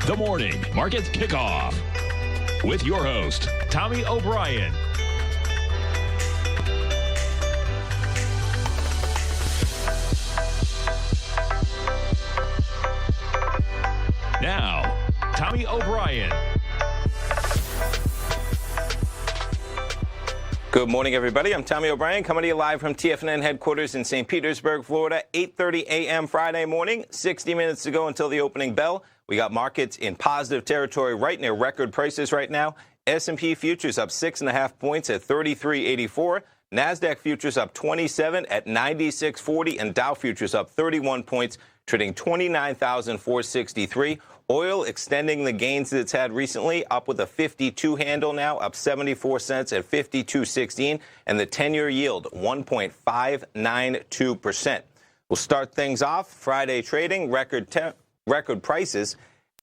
The Morning Market Kickoff with your host, Tommy O'Brien. Now, Tommy O'Brien. Good morning, everybody. I'm Tommy O'Brien, coming to you live from TFNN headquarters in St. Petersburg, Florida. 8:30 a.m. Friday morning, 60 minutes to go until the opening bell. We got markets in positive territory right near record prices right now. S&P futures up 6.5 points at 33.84. NASDAQ futures up 27 at 96.40. And Dow futures up 31 points, trading 29,463. Oil extending the gains that it's had recently, up with a 52 handle now, up 74 cents at 52.16. And the 10-year yield, 1.592%. We'll start things off. Friday trading, record prices,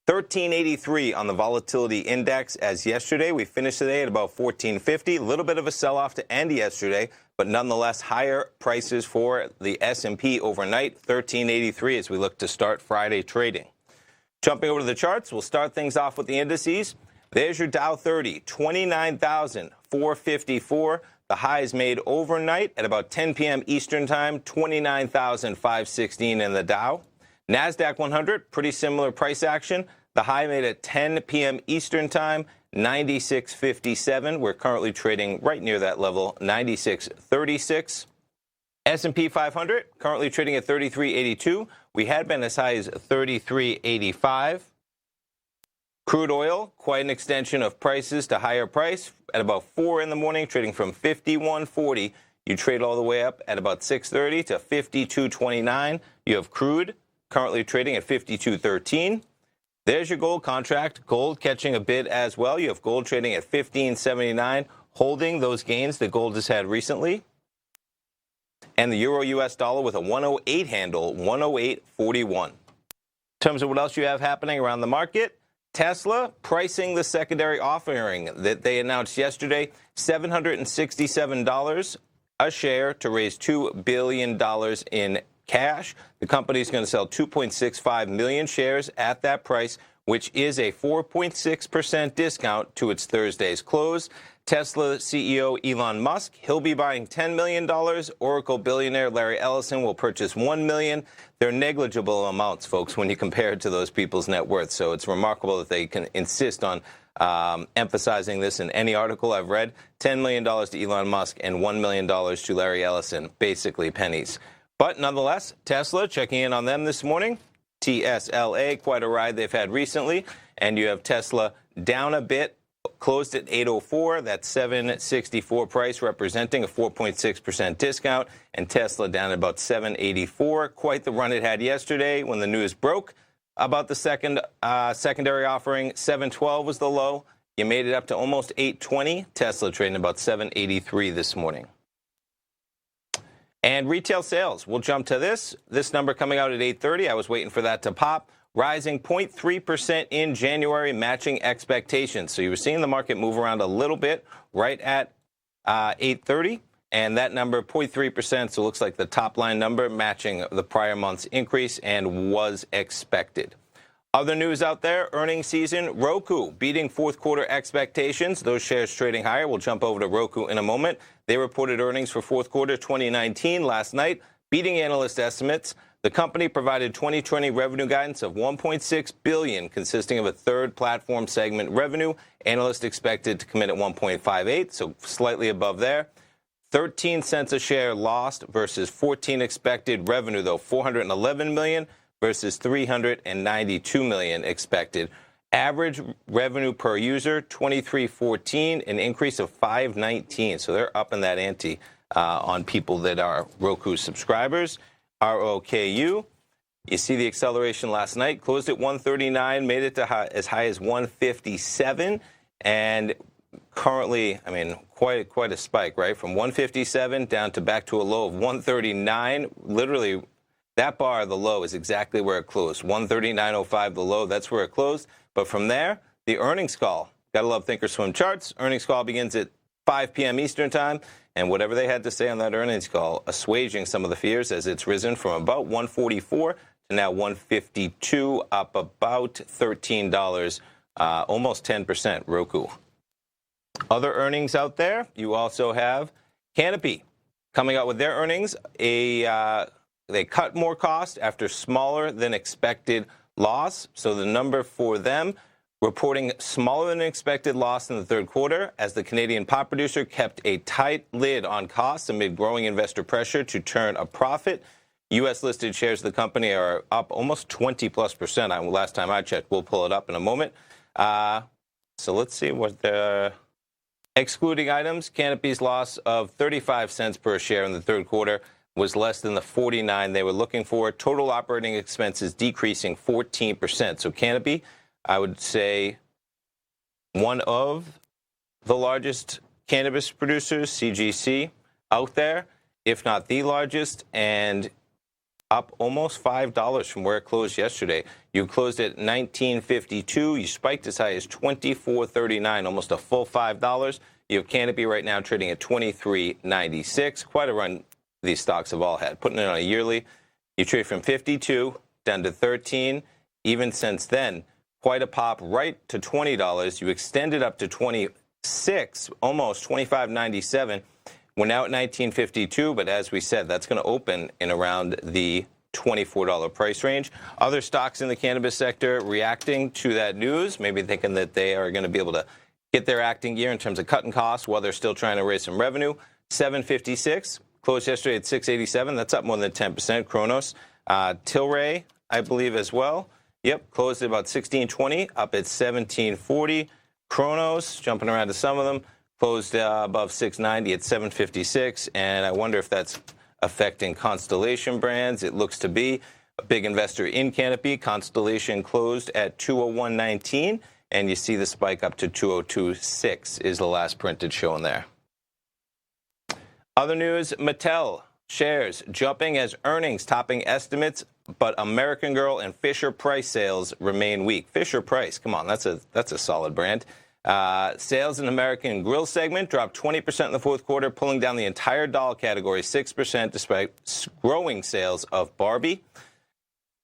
1383 on the volatility index as yesterday. We finished today at about 1450. A little bit of a sell-off to end yesterday, but nonetheless higher prices for the S&P overnight, 1383 as we look to start Friday trading. Jumping over to the charts, we'll start things off with the indices. There's your Dow 30, 29,454. The highs made overnight at about 10 p.m. Eastern Time, 29,516 in the Dow. NASDAQ 100, pretty similar price action. The high made at 10 p.m. Eastern Time, 96.57. We're currently trading right near that level, 96.36. S&P 500, currently trading at 33.82. We had been as high as 33.85. Crude oil, quite an extension of prices to higher price at about 4 in the morning, trading from 51.40. You trade all the way up at about 6.30 to 52.29. You have crude currently trading at 52.13. There's your gold contract. Gold catching a bid as well. You have gold trading at 15.79, holding those gains that gold has had recently. And the euro-US dollar with a 108 handle, 108.41. In terms of what else you have happening around the market, Tesla pricing the secondary offering that they announced yesterday, $767 a share to raise $2 billion in cash. The company is going to sell 2.65 million shares at that price, which is a 4.6% discount to its Thursday's close. Tesla CEO Elon Musk, he'll be buying $10 million. Oracle billionaire Larry Ellison will purchase $1 million. They're negligible amounts, folks, when you compare it to those people's net worth. So it's remarkable that they can insist on emphasizing this in any article I've read. $10 million to Elon Musk and $1 million to Larry Ellison, basically pennies. But nonetheless, Tesla, checking in on them this morning. TSLA, quite a ride they've had recently. And you have Tesla down a bit, closed at 804. That's 764 price, representing a 4.6% discount. And Tesla down at about 784. Quite the run it had yesterday when the news broke about the secondary offering. 712 was the low. You made it up to almost 820. Tesla trading about 783 this morning. And retail sales, we'll jump to this. This number coming out at 8:30. I was waiting for that to pop. Rising 0.3% in January, matching expectations. So you were seeing the market move around a little bit right at 8:30. And that number, 0.3%, so it looks like the top line number matching the prior month's increase and was expected. Other news out there, earnings season, Roku beating fourth quarter expectations. Those shares trading higher. We'll jump over to Roku in a moment. They reported earnings for fourth quarter 2019 last night, beating analyst estimates. The company provided 2020 revenue guidance of $1.6 billion, consisting of a third platform segment revenue. Analysts expected to come in at 1.58, so slightly above there. 13 cents a share lost versus 14 expected. Revenue, though, $411 million. Versus $392 million expected. Average revenue per user, $23.14, an increase of $5.19. So they're up in that ante on people that are Roku subscribers. ROKU, you see the acceleration last night, closed at 139, made it to as high as 157, and currently, I mean, quite a spike, right? From 157 down to back to a low of 139, literally. That bar, the low, is exactly where it closed. 139.05, the low, that's where it closed. But from there, the earnings call. Gotta love Thinkorswim charts. Earnings call begins at 5 p.m. Eastern time. And whatever they had to say on that earnings call, assuaging some of the fears as it's risen from about 144 to now $152, up about $13, almost 10%. Roku. Other earnings out there, you also have Canopy coming out with their earnings. They cut more cost after smaller than expected loss. So the number for them, reporting smaller than expected loss in the third quarter as the Canadian pot producer kept a tight lid on costs amid growing investor pressure to turn a profit. U.S. listed shares of the company are up almost 20+%. Last time I checked, we'll pull it up in a moment. So let's see what the excluding items. Canopy's loss of 35 cents per share in the third quarter was less than the 49 they were looking for. Total operating expenses decreasing 14%. So Canopy, I would say, one of the largest cannabis producers, CGC, out there, if not the largest, and up almost $5 from where it closed yesterday. You closed at $19.52. You spiked as high as $24.39, almost a full $5. You have Canopy right now trading at $23.96. Quite a run these stocks have all had. Putting it on a yearly, you trade from 52 down to 13. Even since then, quite a pop right to $20. You extended up to 26, almost $25.97. We're now at $19.52, but as we said, that's going to open in around the $24 price range. Other stocks in the cannabis sector reacting to that news, maybe thinking that they are going to be able to get their acting gear in terms of cutting costs while they're still trying to raise some revenue. 756 closed yesterday at 687. That's up more than 10%. Kronos, Tilray, I believe as well. Yep, closed at about 1620, up at 1740. Kronos, jumping around to some of them, closed above 690 at 756. And I wonder if that's affecting Constellation Brands. It looks to be. A big investor in Canopy. Constellation closed at 201.19. And you see the spike up to 202.6 is the last printed showing there. Other news, Mattel shares jumping as earnings topping estimates, but American Girl and Fisher-Price sales remain weak. Fisher-Price, come on, that's a solid brand. Sales in American Grill segment dropped 20% in the fourth quarter, pulling down the entire doll category 6% despite growing sales of Barbie.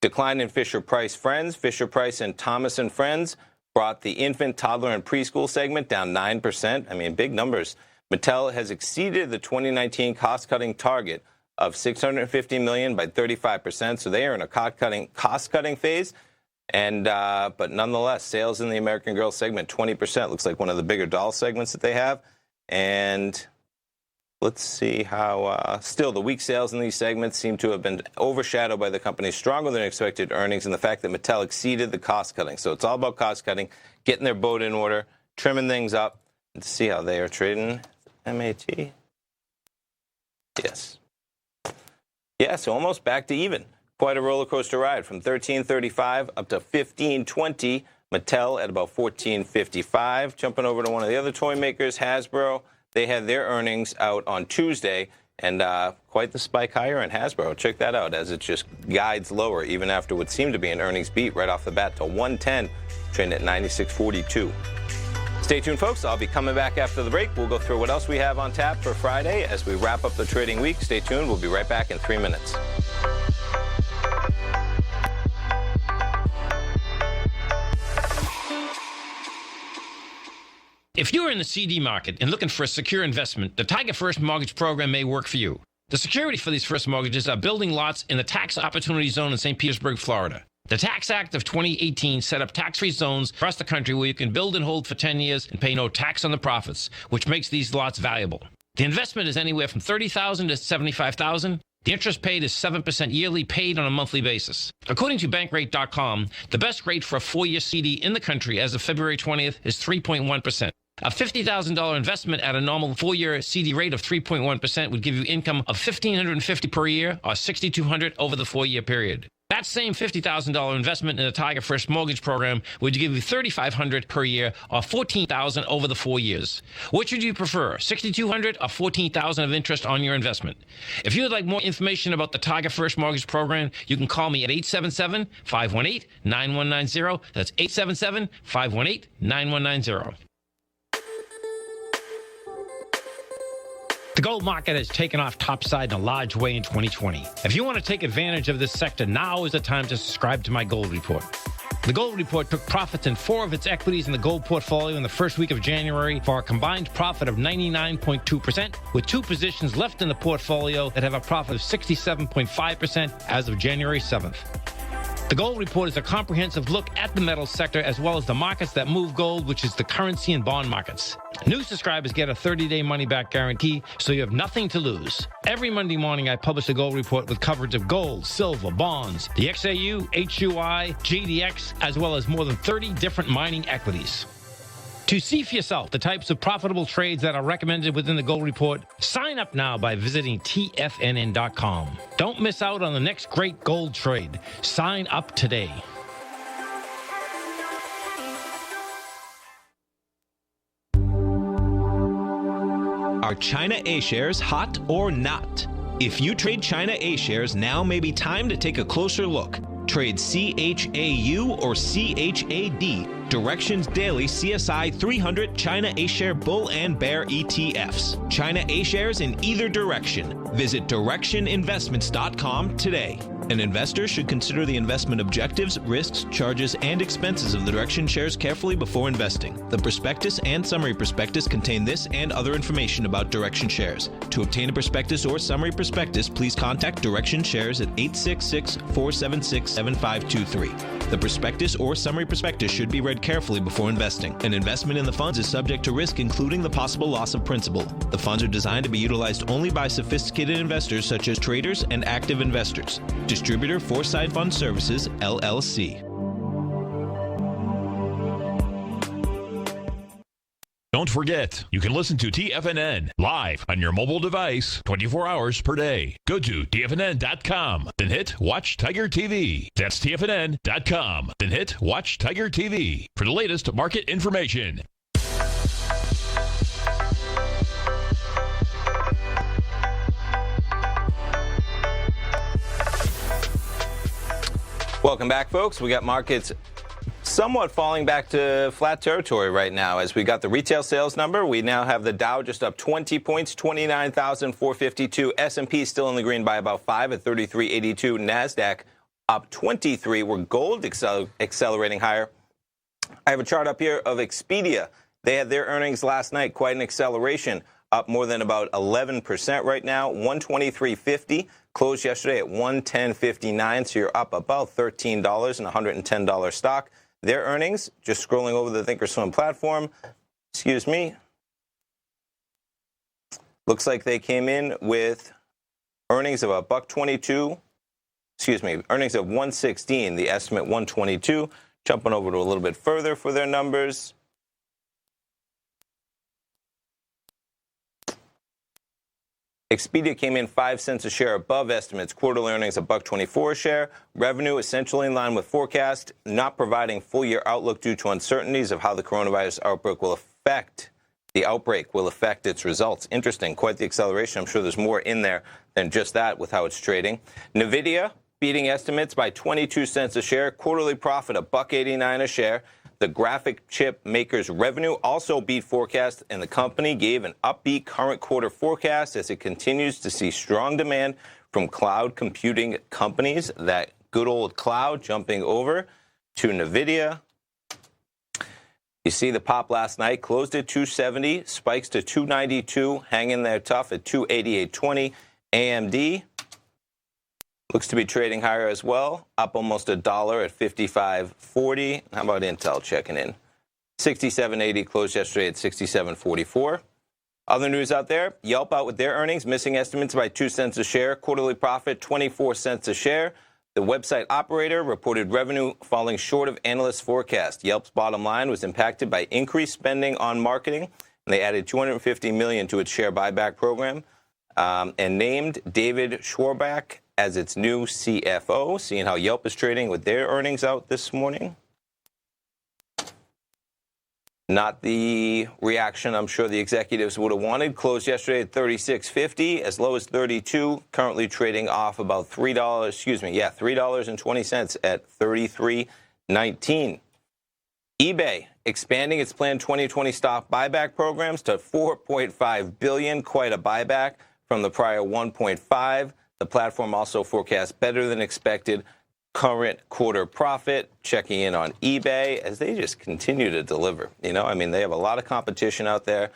Decline in Fisher-Price Friends. Fisher-Price and Thomas & Friends brought the infant, toddler, and preschool segment down 9%. I mean, big numbers. Mattel has exceeded the 2019 cost-cutting target of $650 million by 35%. So they are in a cost-cutting phase. And but nonetheless, sales in the American Girl segment, 20%. Looks like one of the bigger doll segments that they have. And let's see how still the weak sales in these segments seem to have been overshadowed by the company's stronger than expected earnings and the fact that Mattel exceeded the cost-cutting. So it's all about cost-cutting, getting their boat in order, trimming things up, and see how they are trading. MAT. Yes. Yeah, so almost back to even. Quite a roller coaster ride from $13.35 up to $15.20. Mattel at about $14.55. Jumping over to one of the other toy makers, Hasbro. They had their earnings out on Tuesday, and quite the spike higher in Hasbro. Check that out as it just guides lower, even after what seemed to be an earnings beat right off the bat to 110, trading at 96.42. Stay tuned, folks. I'll be coming back after the break. We'll go through what else we have on tap for Friday as we wrap up the trading week. Stay tuned. We'll be right back in 3 minutes. If you're in the CD market and looking for a secure investment, the Tiger First Mortgage Program may work for you. The security for these first mortgages are building lots in the tax opportunity zone in St. Petersburg, Florida. The Tax Act of 2018 set up tax-free zones across the country where you can build and hold for 10 years and pay no tax on the profits, which makes these lots valuable. The investment is anywhere from $30,000 to $75,000. The interest paid is 7% yearly, paid on a monthly basis. According to Bankrate.com, the best rate for a 4-year CD in the country as of February 20th is 3.1%. A $50,000 investment at a normal 4-year CD rate of 3.1% would give you income of $1,550 per year or $6,200 over the 4-year period. That same $50,000 investment in the Tiger First Mortgage Program would give you $3,500 per year or $14,000 over the 4 years. Which would you prefer, $6,200 or $14,000 of interest on your investment? If you would like more information about the Tiger First Mortgage Program, you can call me at 877-518-9190. That's 877-518-9190. The gold market has taken off topside in a large way in 2020. If you want to take advantage of this sector, now is the time to subscribe to my Gold Report. The Gold Report took profits in 4 of its equities in the gold portfolio in the first week of January for a combined profit of 99.2%, with 2 positions left in the portfolio that have a profit of 67.5% as of January 7th. The Gold Report is a comprehensive look at the metals sector as well as the markets that move gold, which is the currency and bond markets. New subscribers get a 30-day money-back guarantee, so you have nothing to lose. Every Monday morning, I publish the Gold Report with coverage of gold, silver, bonds, the XAU, HUI, GDX, as well as more than 30 different mining equities. To see for yourself the types of profitable trades that are recommended within the Gold Report, sign up now by visiting TFNN.com. Don't miss out on the next great gold trade. Sign up today. Are China A shares hot or not? If you trade China A shares, now may be time to take a closer look. Trade CHAU or CHAD, Directions Daily CSI 300 China A-Share Bull and Bear ETFs. China A-Shares in either direction. Visit directioninvestments.com today. An investor should consider the investment objectives, risks, charges, and expenses of the Direction shares carefully before investing. The prospectus and summary prospectus contain this and other information about Direction shares. To obtain a prospectus or summary prospectus, please contact Direction shares at 866-476-7523. The prospectus or summary prospectus should be read carefully before investing. An investment in the funds is subject to risk, including the possible loss of principal. The funds are designed to be utilized only by sophisticated investors such as traders and active investors. Distributor Foresight Fund Services, LLC. Don't forget, you can listen to TFNN live on your mobile device 24 hours per day. Go to TFNN.com, then hit Watch Tiger TV. That's TFNN.com, then hit Watch Tiger TV for the latest market information. Welcome back, folks. We got markets somewhat falling back to flat territory right now as we got the retail sales number. We now have the Dow just up 20 points, 29,452. S&P still in the green by about 5 at 3382. NASDAQ up 23. We're gold accelerating higher. I have a chart up here of Expedia. They had their earnings last night, quite an acceleration, up more than about 11% right now, 123.50. Closed yesterday at 110.59, so you're up about $13 and $110 stock. Their earnings, just scrolling over the Thinkorswim platform, excuse me, looks like they came in with earnings of $1.22, earnings of $1.16, the estimate $1.22. Jumping over to a little bit further for their numbers. Expedia came in 5 cents a share above estimates. Quarterly earnings $1.24 a share. Revenue essentially in line with forecast, not providing full-year outlook due to uncertainties of how the coronavirus outbreak will affect its results. Interesting, quite the acceleration. I'm sure there's more in there than just that with how it's trading. NVIDIA beating estimates by 22 cents a share. Quarterly profit $1.89 a share. The graphic chip maker's revenue also beat forecast, and the company gave an upbeat current quarter forecast as it continues to see strong demand from cloud computing companies. That good old cloud jumping over to NVIDIA. You see the pop last night, closed at 270, spikes to 292, hanging there tough at 288.20. AMD looks to be trading higher as well, up almost $1 at 55.40. How about Intel checking in? 67.80, closed yesterday at 67.44. Other news out there, Yelp out with their earnings, missing estimates by 2 cents a share. Quarterly profit, 24 cents a share. The website operator reported revenue falling short of analysts' forecast. Yelp's bottom line was impacted by increased spending on marketing, and they added $250 million to its share buyback program and named David Schwarback as its new CFO. Seeing how Yelp is trading with their earnings out this morning. Not the reaction I'm sure the executives would have wanted. Closed yesterday at 36.50, as low as 32. Currently trading off about $3.20 at 33.19. eBay expanding its planned 2020 stock buyback programs to $4.5 billion, quite a buyback from the prior $1.5. The platform also forecasts better than expected current quarter profit. Checking in on eBay as they just continue to deliver. They have a lot of competition out there.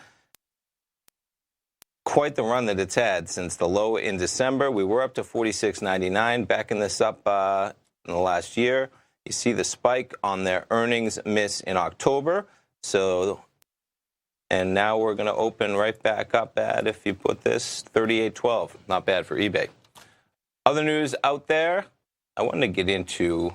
Quite the run that it's had since the low in December. We were up to $46.99, backing this up in the last year. You see the spike on their earnings miss in October. And now we're going to open right back up at, if you put this, $38.12. Not bad for eBay. Other news out there, I wanted to get into.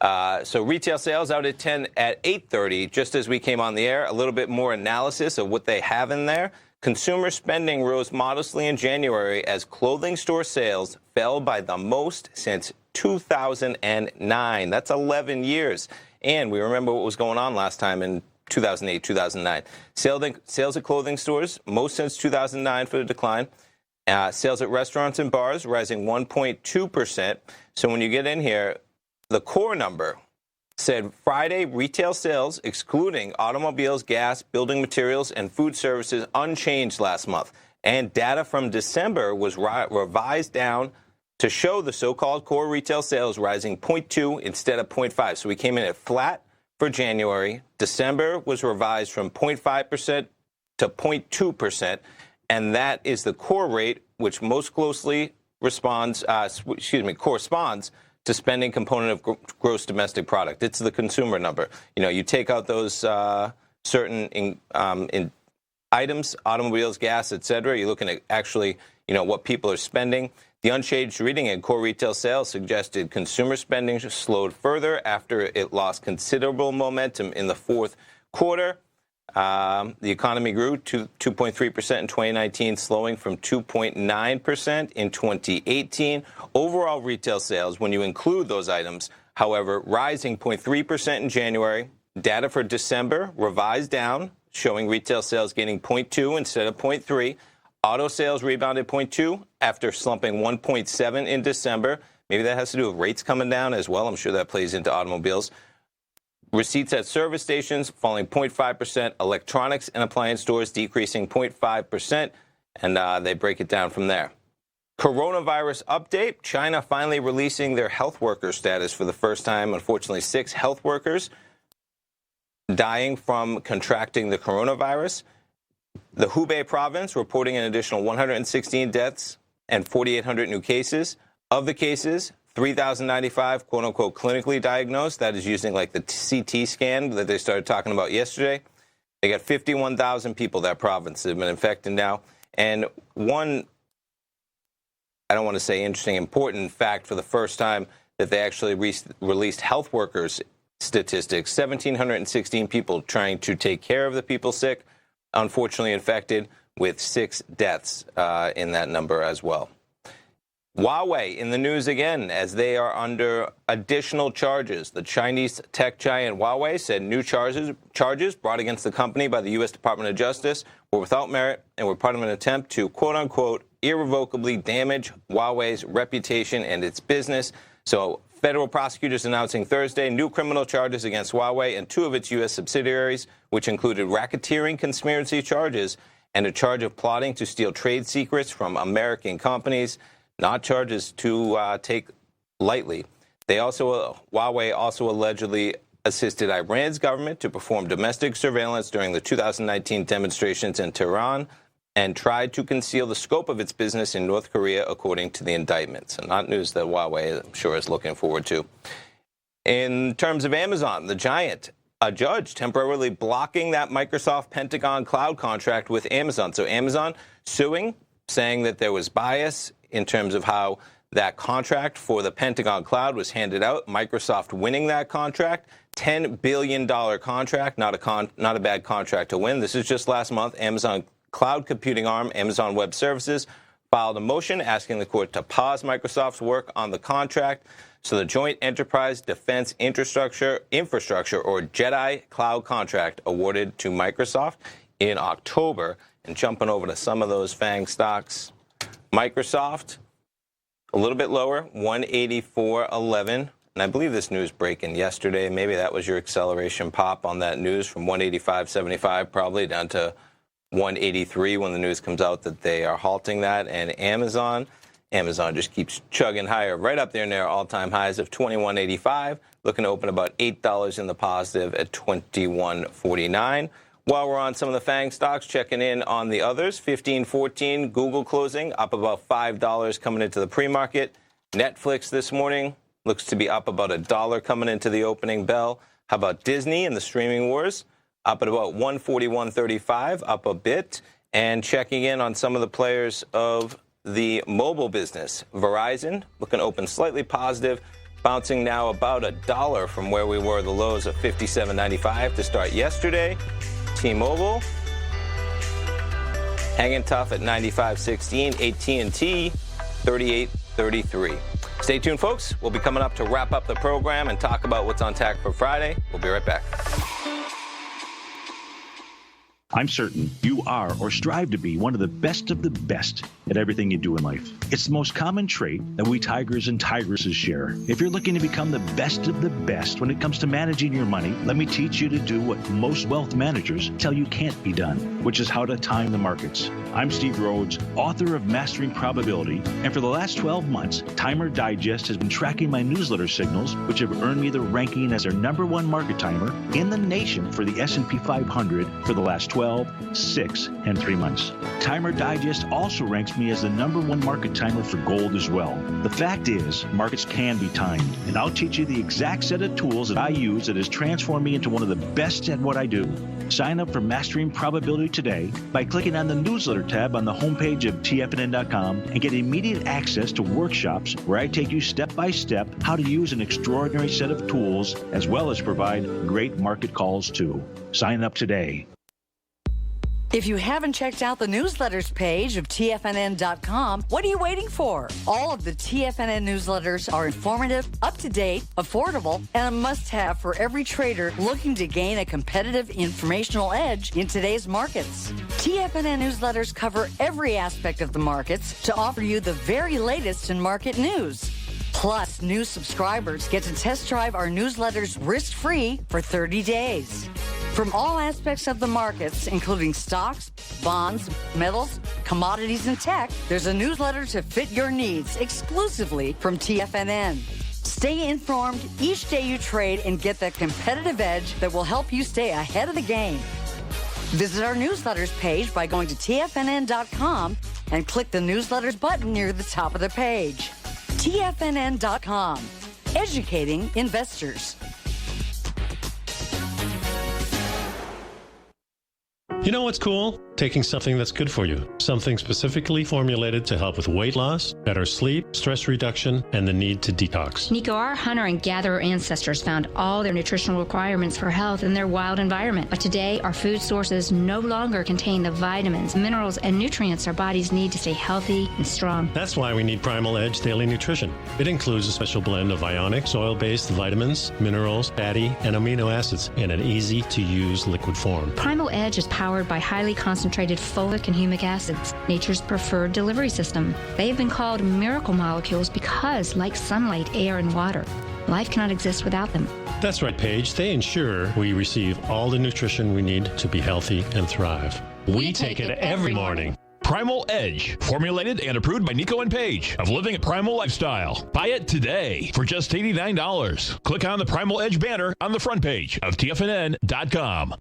So retail sales out at 8:30, just as we came on the air. A little bit more analysis of what they have in there. Consumer spending rose modestly in January as clothing store sales fell by the most since 2009. That's 11 years. And we remember what was going on last time in 2008, 2009. Sales at clothing stores, most since 2009 for the decline. Sales at restaurants and bars rising 1.2%. So when you get in here, the core number said Friday retail sales, excluding automobiles, gas, building materials, and food services, unchanged last month. And data from December was revised down to show the so-called core retail sales rising 0.2 instead of 0.5. So we came in at flat for January. December was revised from 0.5% to 0.2%. And that is the core rate, which most closely corresponds to spending component of gross domestic product. It's the consumer number. You take out those certain in items, automobiles, gas, et cetera. You're looking at actually, what people are spending. The unchanged reading in core retail sales suggested consumer spending slowed further after it lost considerable momentum in the fourth quarter. The economy grew to 2.3% in 2019, slowing from 2.9% in 2018. Overall retail sales, when you include those items, however, rising 0.3% in January. Data for December revised down, showing retail sales gaining 0.2 instead of 0.3. Auto sales rebounded 0.2 after slumping 1.7 in December. Maybe that has to do with rates coming down as well. I'm sure that plays into automobiles. Receipts at service stations falling 0.5%. Electronics and appliance stores decreasing 0.5%. And they break it down from there. Coronavirus update. China finally releasing their health worker status for the first time. Unfortunately, 6 health workers dying from contracting the coronavirus. The Hubei province reporting an additional 116 deaths and 4,800 new cases. Of the cases, 3,095, quote-unquote, clinically diagnosed. That is using like the CT scan that they started talking about yesterday. They got 51,000 people, that province, have been infected now. And one, I don't want to say interesting, important fact for the first time that they actually released health workers statistics. 1,716 people trying to take care of the people sick, unfortunately infected, with 6 deaths in that number as well. Huawei in the news again as they are under additional charges. The Chinese tech giant Huawei said new charges brought against the company by the U.S. Department of Justice were without merit and were part of an attempt to, quote-unquote, irrevocably damage Huawei's reputation and its business. So federal prosecutors announcing Thursday new criminal charges against Huawei and 2 of its U.S. subsidiaries, which included racketeering conspiracy charges and a charge of plotting to steal trade secrets from American companies. Not charges to take lightly. Huawei also allegedly assisted Iran's government to perform domestic surveillance during the 2019 demonstrations in Tehran and tried to conceal the scope of its business in North Korea, according to the indictment. So not news that Huawei, I'm sure, is looking forward to. In terms of Amazon, the giant, a judge temporarily blocking that Microsoft Pentagon cloud contract with Amazon. So Amazon suing, saying that there was bias in terms of how that contract for the Pentagon cloud was handed out. Microsoft winning that contract, $10 billion contract, not a bad contract to win. This is just last month. Amazon cloud computing arm, Amazon Web Services, filed a motion asking the court to pause Microsoft's work on the contract. So the Joint Enterprise Defense Infrastructure, or JEDI cloud contract awarded to Microsoft in October. And jumping over to some of those FANG stocks, Microsoft, a little bit lower, 184.11. and I believe this news breaking yesterday. Maybe that was your acceleration pop on that news from 185.75 probably down to 183 when the news comes out that they are halting that. And Amazon just keeps chugging higher, right up there near all-time highs of 21.85, looking to open about $8 in the positive at 21.49. While we're on some of the FANG stocks, checking in on the others, 15.14, Google closing, up about $5 coming into the pre-market. Netflix this morning looks to be up about $1 coming into the opening bell. How about Disney and the streaming wars? Up at about 141.35, up a bit. And checking in on some of the players of the mobile business. Verizon looking to open slightly positive, bouncing now about $1 from where we were, the lows of 57.95 to start yesterday. T-Mobile hanging tough at 95.16. AT&T 38.33. Stay tuned, folks. We'll be coming up to wrap up the program and talk about what's on tap for Friday. We'll be right back. I'm certain you are or strive to be one of the best at everything you do in life. It's the most common trait that we tigers and tigresses share. If you're looking to become the best of the best when it comes to managing your money, let me teach you to do what most wealth managers tell you can't be done, which is how to time the markets. I'm Steve Rhodes, author of Mastering Probability, and for the last 12 months, Timer Digest has been tracking my newsletter signals, which have earned me the ranking as their #1 market timer in the nation for the S&P 500 for the last 12, 6, and 3 months. Timer Digest also ranks me as the #1 market timer for gold as well. The fact is, markets can be timed, and I'll teach you the exact set of tools that I use that has transformed me into one of the best at what I do. Sign up for Mastering Probability today by clicking on the newsletter tab on the homepage of TFNN.com and get immediate access to workshops where I take you step by step how to use an extraordinary set of tools as well as provide great market calls too. Sign up today. If you haven't checked out the newsletters page of TFNN.com, what are you waiting for? All of the TFNN newsletters are informative, up-to-date, affordable, and a must-have for every trader looking to gain a competitive informational edge in today's markets. TFNN newsletters cover every aspect of the markets to offer you the very latest in market news. Plus, new subscribers get to test drive our newsletters risk-free for 30 days. From all aspects of the markets, including stocks, bonds, metals, commodities, and tech, there's a newsletter to fit your needs exclusively from TFNN. Stay informed each day you trade and get that competitive edge that will help you stay ahead of the game. Visit our newsletters page by going to TFNN.com and click the newsletters button near the top of the page. TFNN.com, educating investors. You know what's cool? Taking something that's good for you. Something specifically formulated to help with weight loss, better sleep, stress reduction, and the need to detox. Nico, our hunter and gatherer ancestors found all their nutritional requirements for health in their wild environment. But today, our food sources no longer contain the vitamins, minerals, and nutrients our bodies need to stay healthy and strong. That's why we need Primal Edge Daily Nutrition. It includes a special blend of ionic, soil-based vitamins, minerals, fatty, and amino acids in an easy-to-use liquid form. Primal Edge is powered by highly concentrated folic and humic acids, nature's preferred delivery system. They have been called miracle molecules because, like sunlight, air, and water, life cannot exist without them. That's right, Paige. They ensure we receive all the nutrition we need to be healthy and thrive. We take it every morning. Primal Edge, formulated and approved by Nico and Paige of Living a Primal Lifestyle. Buy it today for just $89. Click on the Primal Edge banner on the front page of TFNN.com.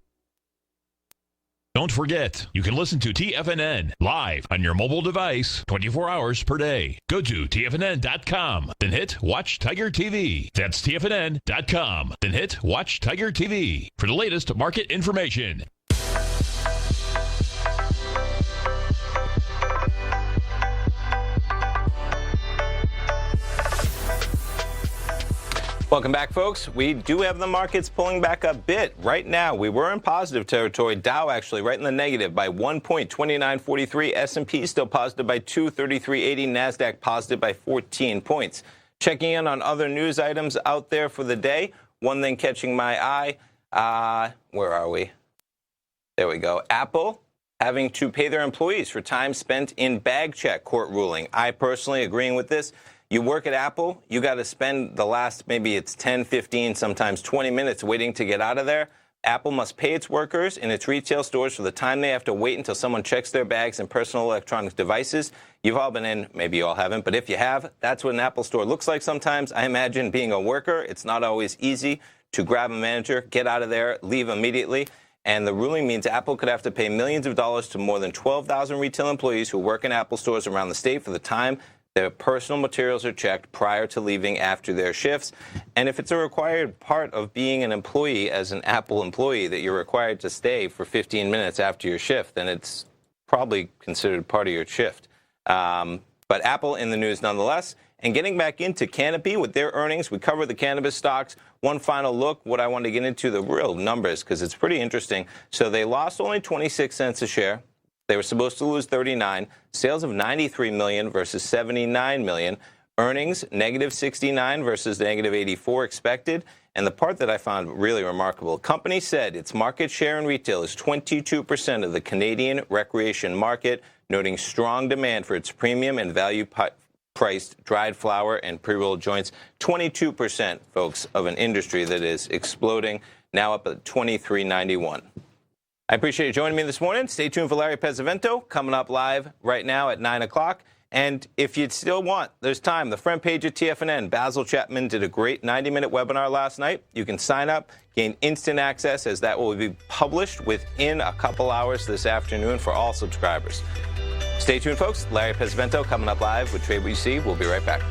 Don't forget, you can listen to TFNN live on your mobile device 24 hours per day. Go to TFNN.com, then hit Watch Tiger TV. That's TFNN.com, then hit Watch Tiger TV for the latest market information. Welcome back, folks. We do have the markets pulling back a bit. Right now, we were in positive territory. Dow actually right in the negative by 1.2943. S&P still positive by 233.80. NASDAQ positive by 14 points. Checking in on other news items out there for the day. One thing catching my eye. Where are we? There we go. Apple having to pay their employees for time spent in bag check court ruling. I personally agreeing with this. You work at Apple, you got to spend the last, maybe it's 10, 15, sometimes 20 minutes waiting to get out of there. Apple must pay its workers in its retail stores for the time they have to wait until someone checks their bags and personal electronic devices. You've all been in, maybe you all haven't, but if you have, that's what an Apple store looks like sometimes. I imagine being a worker, it's not always easy to grab a manager, get out of there, leave immediately. And the ruling means Apple could have to pay millions of dollars to more than 12,000 retail employees who work in Apple stores around the state for the time their personal materials are checked prior to leaving after their shifts. And if it's a required part of being an employee as an Apple employee that you're required to stay for 15 minutes after your shift, then it's probably considered part of your shift. But Apple in the news nonetheless. And getting back into Canopy with their earnings, we covered the cannabis stocks. One final look, what I want to get into, the real numbers, because it's pretty interesting. So they lost only 26 cents a share. They were supposed to lose 39. Sales of 93 million versus 79 million. Earnings, negative 69 versus negative 84 expected. And the part that I found really remarkable, the company said its market share in retail is 22% of the Canadian recreation market, noting strong demand for its premium and value-priced dried flower and pre-rolled joints. 22%, folks, of an industry that is exploding, now up at $23.91. I appreciate you joining me this morning. Stay tuned for Larry Pesavento coming up live right now at 9 o'clock. And if you still want, there's time. The front page of TFNN, Basil Chapman did a great 90-minute webinar last night. You can sign up, gain instant access, as that will be published within a couple hours this afternoon for all subscribers. Stay tuned, folks. Larry Pesavento coming up live with Trade What You See. We'll be right back.